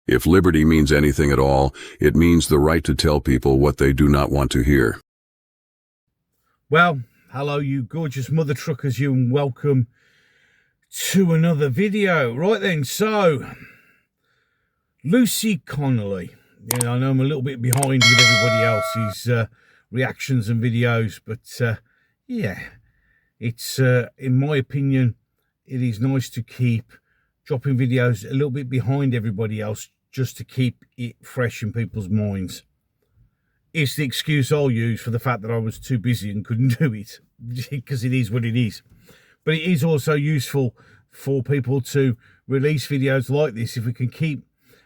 If liberty means anything at all, it means the right to tell people what they do not want to hear. Well, hello you gorgeous mother truckers, you, and welcome to another video. Right then, so Lucy Connolly. I know I'm a little bit behind with everybody else's reactions and videos, but yeah, it's in my opinion, it is nice to keep dropping videos a little bit behind everybody else, just to keep it fresh in people's minds. It's the excuse I'll use for the fact that I was too busy and couldn't do it, because it is what it is. But it is also useful for people to release videos like this if we can keep,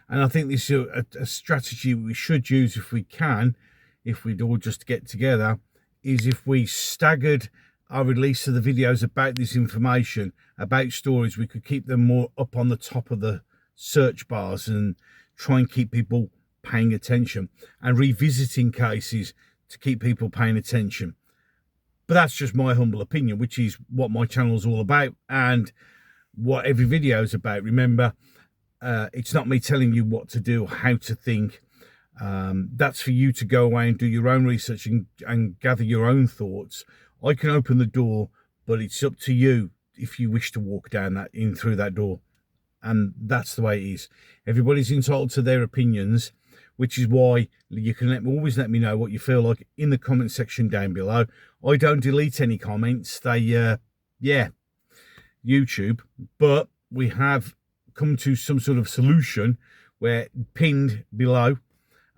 and I think this is a strategy we should use if we can, if we'd all just get together, is if we staggered our release of the videos about this information, about stories, we could keep them more up on the top of the search bars and try and keep people paying attention and revisiting cases to keep people paying attention. But that's just my humble opinion, which is what my channel's all about and what every video is about. Remember, it's not me telling you what to do or how to think. That's for you to go away and do your own research and gather your own thoughts. I can open the door, but it's up to you if you wish to walk down through that door. And that's the way it is. Everybody's entitled to their opinions, which is why you can always let me know what you feel like in the comment section down below. I don't delete any comments. They, yeah, YouTube. But we have come to some sort of solution where pinned below,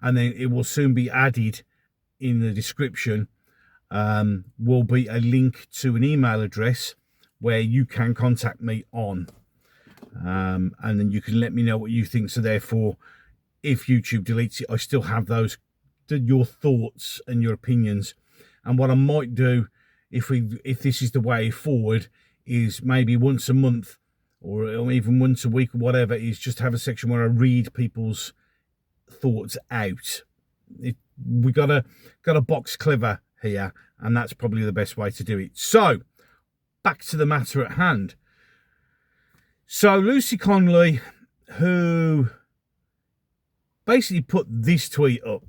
and then it will soon be added in the description, will be a link to an email address where you can contact me on. And then you can let me know what you think. So therefore, if YouTube deletes it, I still have your thoughts and your opinions. And what I might do, if this is the way forward, is maybe once a month or even once a week or whatever, is just have a section where I read people's thoughts out. We got a box clever here, and that's probably the best way to do it. So back to the matter at hand. So Lucy Connolly, who basically put this tweet up,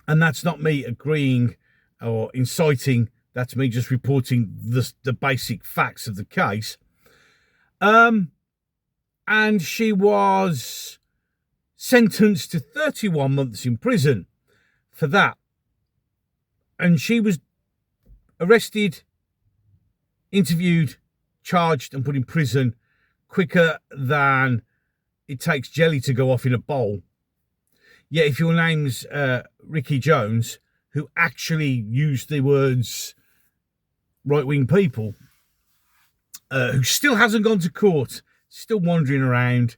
and that's not me agreeing or inciting, that's me just reporting the basic facts of the case. And she was sentenced to 31 months in prison for that. And she was arrested, interviewed, charged and put in prison quicker than it takes jelly to go off in a bowl. Yet if your name's Ricky Jones, who actually used the words right-wing people, who still hasn't gone to court, still wandering around,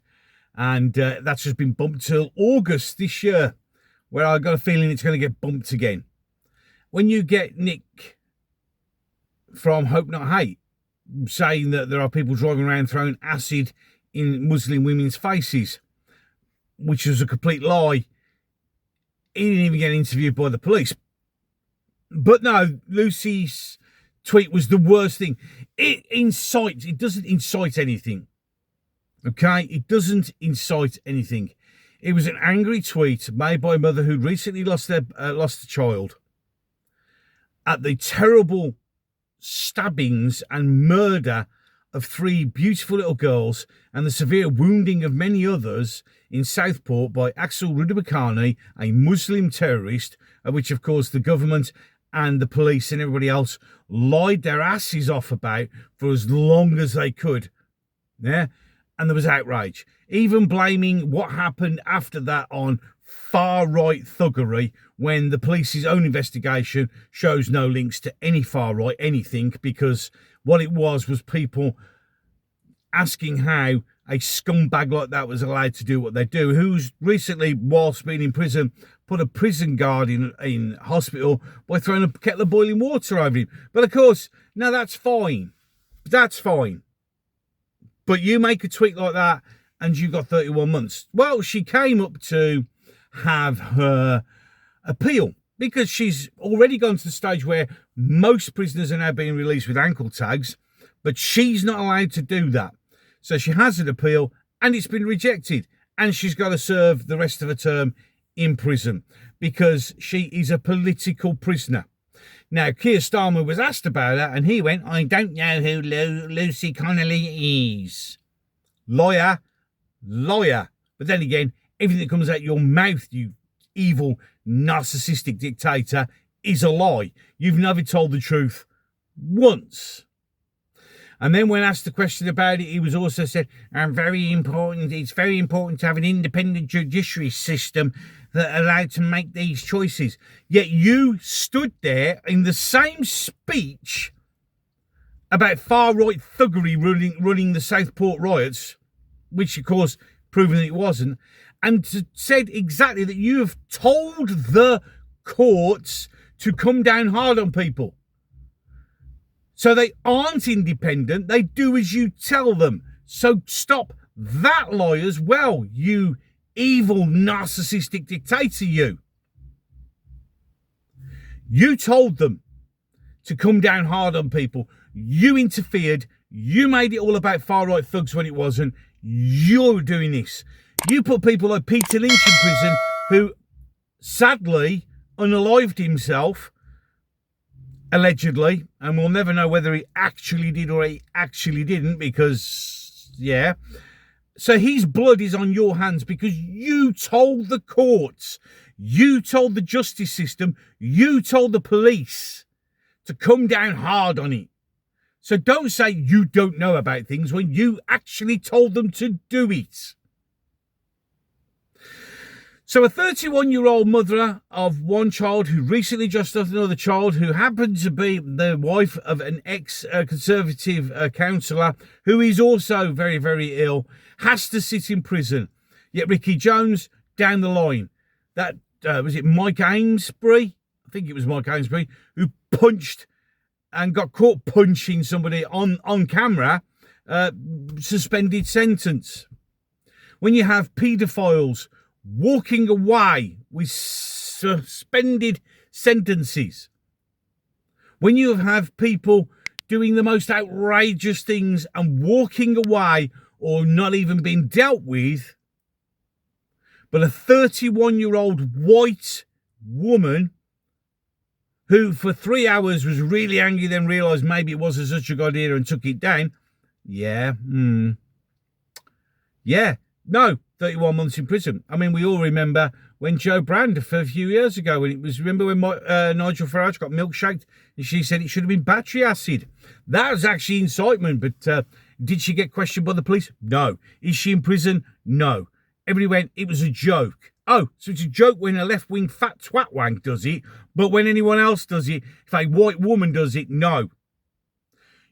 and that's just been bumped till August this year, where I got a feeling it's going to get bumped again. When you get Nick from Hope Not Hate saying that there are people driving around throwing acid in Muslim women's faces, which was a complete lie. He didn't even get interviewed by the police. But no, Lucy's tweet was the worst thing. It doesn't incite anything. Okay? It doesn't incite anything. It was an angry tweet made by a mother who recently lost a child at the terrible stabbings and murder of 3 beautiful little girls and the severe wounding of many others in Southport by Axel Rudabakani, a Muslim terrorist, which of course the government and the police and everybody else lied their asses off about for as long as they could. Yeah, and there was outrage, even blaming what happened after that on far-right thuggery, when the police's own investigation shows no links to any far-right anything, because what it was people asking how a scumbag like that was allowed to do what they do, who's recently, whilst being in prison, put a prison guard in hospital by throwing a kettle of boiling water over him. But of course, now that's fine. That's fine. But you make a tweet like that and you got 31 months. Well, she came up to have her appeal, because she's already gone to the stage where most prisoners are now being released with ankle tags, but she's not allowed to do that. So she has an appeal and it's been rejected. And she's got to serve the rest of her term in prison because she is a political prisoner. Now, Keir Starmer was asked about her, and he went, I don't know who Lucy Connolly is. Liar. But then again, everything that comes out your mouth, you evil, narcissistic dictator, is a lie. You've never told the truth once. And then when asked the question about it, he was also said, it's very important to have an independent judiciary system that allowed to make these choices. Yet you stood there in the same speech about far-right thuggery running the Southport riots, which of course proven that it wasn't, and said exactly that you have told the courts to come down hard on people. So they aren't independent, they do as you tell them. So stop that lie as well, you evil narcissistic dictator, you. You told them to come down hard on people. You interfered. You made it all about far-right thugs when it wasn't. You're doing this. You put people like Peter Lynch in prison, who sadly unalived himself, allegedly, and we'll never know whether he actually did or he actually didn't, because, yeah. So his blood is on your hands because you told the courts, you told the justice system, you told the police to come down hard on it. So don't say you don't know about things when you actually told them to do it. So a 31-year-old mother of one child who recently just lost another child, who happened to be the wife of an ex-Conservative councillor who is also very, very ill, has to sit in prison. Yet Ricky Jones down the line, that was it Mike Amesbury? I think it was Mike Amesbury, who punched and got caught punching somebody on camera, suspended sentence. When you have paedophiles walking away with suspended sentences, when you have people doing the most outrageous things and walking away or not even being dealt with, but a 31-year-old white woman who for 3 hours was really angry, then realised maybe it wasn't such a good idea and took it down. No, 31 months in prison. I mean, we all remember when Joe Brand, for a few years ago, when it was, remember when Nigel Farage got milkshaked and she said it should have been battery acid. That was actually incitement, but did she get questioned by the police? No. Is she in prison? No. Everybody went, it was a joke. Oh, so it's a joke when a left-wing fat twat wank does it, but when anyone else does it, if a white woman does it, no.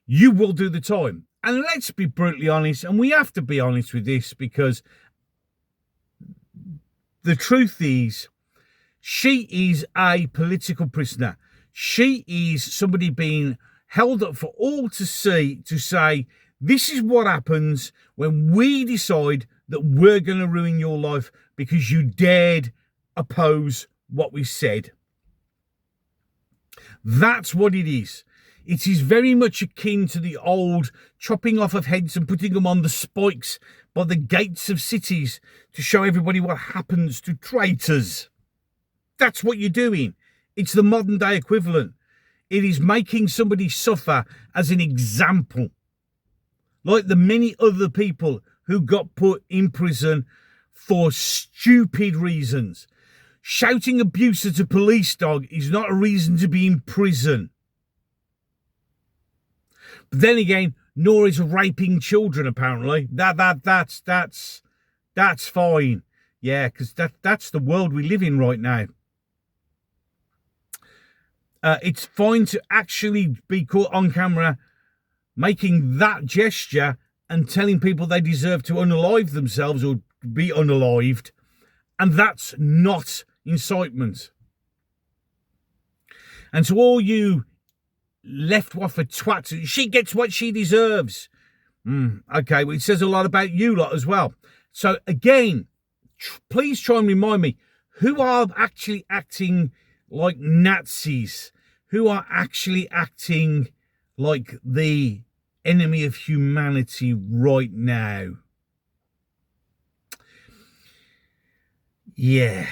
You will do the time. And let's be brutally honest, and we have to be honest with this, because the truth is, she is a political prisoner. She is somebody being held up for all to see, to say, this is what happens when we decide that we're going to ruin your life because you dared oppose what we said. That's what it is. It is very much akin to the old chopping off of heads and putting them on the spikes by the gates of cities to show everybody what happens to traitors. That's what you're doing. It's the modern day equivalent. It is making somebody suffer as an example. Like the many other people who got put in prison for stupid reasons. Shouting abuse at a police dog is not a reason to be in prison. But then again, nor is raping children, apparently. That's fine. Yeah, because that's the world we live in right now. It's fine to actually be caught on camera making that gesture and telling people they deserve to unalive themselves or be unalived. And that's not incitement. And to all you left-waffer twats, she gets what she deserves. Okay, well, it says a lot about you lot as well. So again, please try and remind me, who are actually acting like Nazis? Who are actually acting like the enemy of humanity right now? Yeah.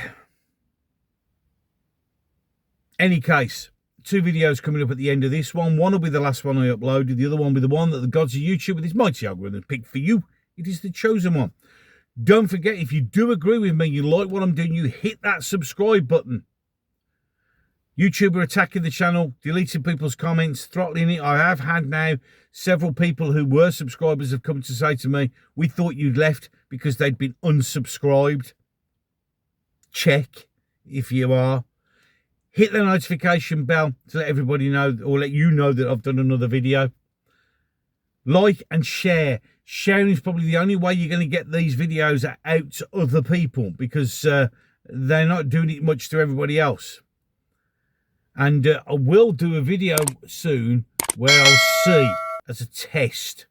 Any case, 2 videos coming up at the end of this one. One will be the last one I uploaded. The other one will be the one that the gods of YouTube with his mighty algorithm picked for you. It is the chosen one. Don't forget, if you do agree with me, you like what I'm doing, you hit that subscribe button. YouTube are attacking the channel, deleting people's comments, throttling it. I have had now several people who were subscribers have come to say to me, we thought you'd left because they'd been unsubscribed. Check if you are. Hit the notification bell to let everybody know, or let you know that I've done another video. Like and share. Sharing is probably the only way you're going to get these videos out to other people, because they're not doing it much to everybody else. And I will do a video soon where I'll see as a test.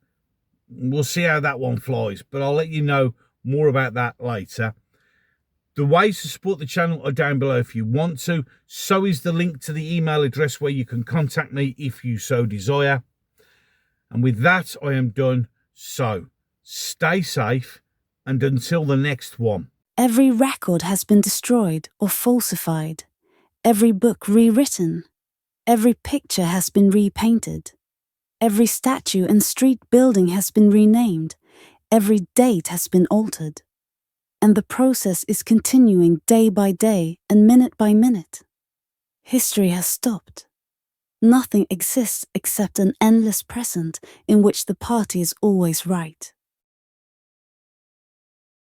We'll see how that one flies, but I'll let you know more about that later. The ways to support the channel are down below if you want to. So is the link to the email address where you can contact me if you so desire. And with that, I am done. So stay safe, and until the next one. Every record has been destroyed or falsified. Every book rewritten. Every picture has been repainted. Every statue and street building has been renamed. Every date has been altered. And the process is continuing day by day and minute by minute. History has stopped. Nothing exists except an endless present in which the party is always right.